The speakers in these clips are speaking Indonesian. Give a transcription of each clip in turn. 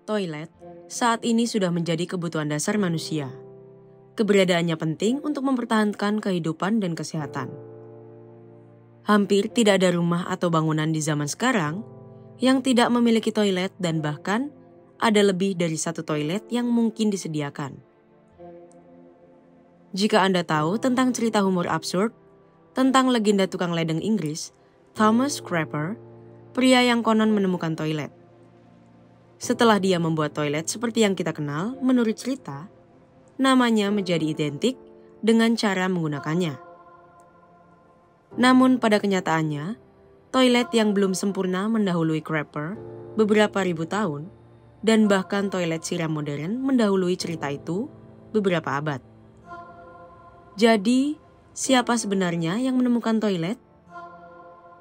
Toilet saat ini sudah menjadi kebutuhan dasar manusia. Keberadaannya penting untuk mempertahankan kehidupan dan kesehatan. Hampir tidak ada rumah atau bangunan di zaman sekarang yang tidak memiliki toilet, dan bahkan ada lebih dari satu toilet yang mungkin disediakan. Jika Anda tahu tentang cerita humor absurd tentang legenda tukang ledeng Inggris, Thomas Crapper, pria yang konon menemukan toilet. Setelah dia membuat toilet seperti yang kita kenal, menurut cerita, namanya menjadi identik dengan cara menggunakannya. Namun pada kenyataannya, toilet yang belum sempurna mendahului Crapper beberapa ribu tahun, dan bahkan toilet siram modern mendahului cerita itu beberapa abad. Jadi, siapa sebenarnya yang menemukan toilet?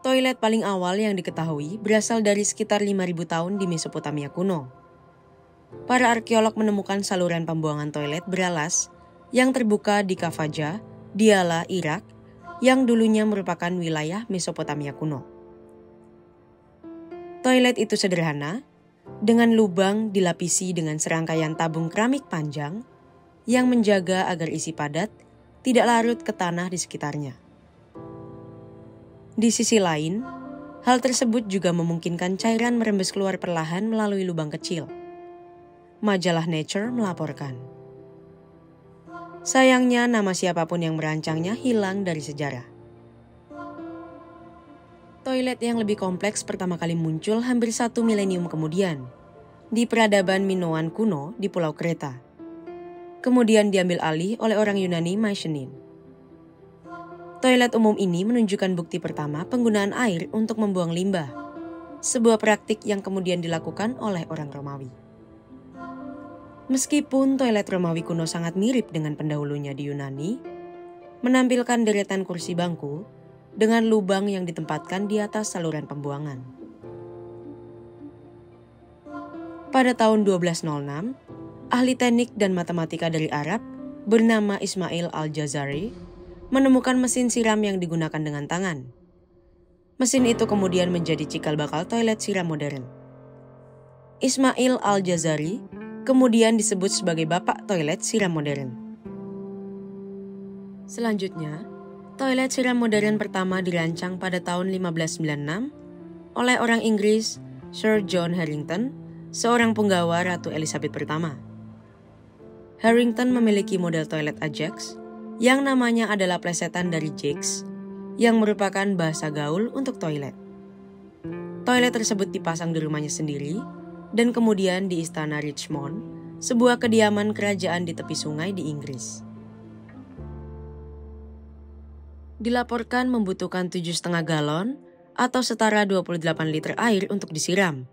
Toilet paling awal yang diketahui berasal dari sekitar 5.000 tahun di Mesopotamia kuno. Para arkeolog menemukan saluran pembuangan toilet beralas yang terbuka di Kavaja, Diyala, Irak, yang dulunya merupakan wilayah Mesopotamia kuno. Toilet itu sederhana, dengan lubang dilapisi dengan serangkaian tabung keramik panjang yang menjaga agar isi padat tidak larut ke tanah di sekitarnya. Di sisi lain, hal tersebut juga memungkinkan cairan merembes keluar perlahan melalui lubang kecil. Majalah Nature melaporkan. Sayangnya, nama siapapun yang merancangnya hilang dari sejarah. Toilet yang lebih kompleks pertama kali muncul hampir 1 milenium kemudian, di peradaban Minoan kuno di Pulau Kreta. Kemudian diambil alih oleh orang Yunani Mycenaean. Toilet umum ini menunjukkan bukti pertama penggunaan air untuk membuang limbah, sebuah praktik yang kemudian dilakukan oleh orang Romawi. Meskipun toilet Romawi kuno sangat mirip dengan pendahulunya di Yunani, menampilkan deretan kursi bangku dengan lubang yang ditempatkan di atas saluran pembuangan. Pada tahun 1206, ahli teknik dan matematika dari Arab bernama Ismail al-Jazari menemukan mesin siram yang digunakan dengan tangan. Mesin itu kemudian menjadi cikal bakal toilet siram modern. Ismail al-Jazari kemudian disebut sebagai bapak toilet siram modern. Selanjutnya, toilet siram modern pertama dirancang pada tahun 1596 oleh orang Inggris Sir John Harington, seorang punggawa Ratu Elizabeth pertama. Harington memiliki model toilet Ajax yang namanya adalah plesetan dari Jakes, yang merupakan bahasa gaul untuk toilet. Toilet tersebut dipasang di rumahnya sendiri dan kemudian di Istana Richmond, sebuah kediaman kerajaan di tepi sungai di Inggris. Dilaporkan membutuhkan 7,5 galon atau setara 28 liter air untuk disiram,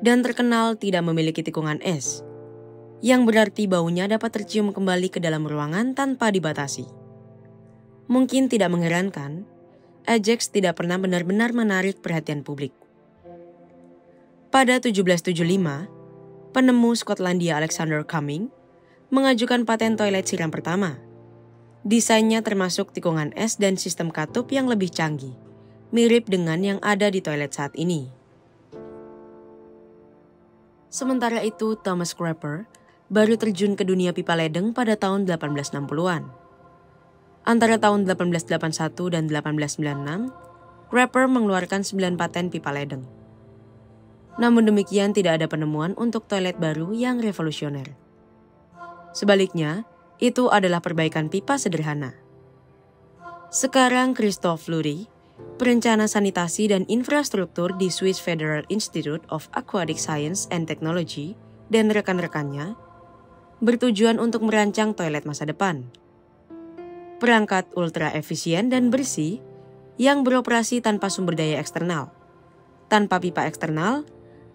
dan terkenal tidak memiliki tikungan es, yang berarti baunya dapat tercium kembali ke dalam ruangan tanpa dibatasi. Mungkin tidak mengherankan, Ajax tidak pernah benar-benar menarik perhatian publik. Pada 1775, penemu Skotlandia Alexander Cumming mengajukan paten toilet siram pertama. Desainnya termasuk tikungan es dan sistem katup yang lebih canggih, mirip dengan yang ada di toilet saat ini. Sementara itu, Thomas Crapper baru terjun ke dunia pipa ledeng pada tahun 1860-an. Antara tahun 1881 dan 1896, Crapper mengeluarkan 9 paten pipa ledeng. Namun demikian, tidak ada penemuan untuk toilet baru yang revolusioner. Sebaliknya, itu adalah perbaikan pipa sederhana. Sekarang Christophe Fleury, perencana sanitasi dan infrastruktur di Swiss Federal Institute of Aquatic Science and Technology, dan rekan-rekannya, bertujuan untuk merancang toilet masa depan. Perangkat ultra efisien dan bersih yang beroperasi tanpa sumber daya eksternal, tanpa pipa eksternal,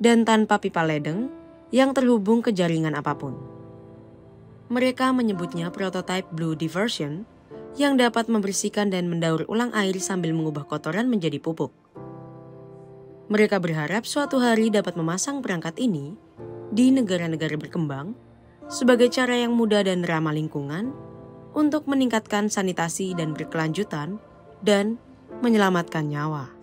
dan tanpa pipa ledeng yang terhubung ke jaringan apapun. Mereka menyebutnya prototype Blue Diversion yang dapat membersihkan dan mendaur ulang air sambil mengubah kotoran menjadi pupuk. Mereka berharap suatu hari dapat memasang perangkat ini di negara-negara berkembang sebagai cara yang mudah dan ramah lingkungan untuk meningkatkan sanitasi dan berkelanjutan dan menyelamatkan nyawa.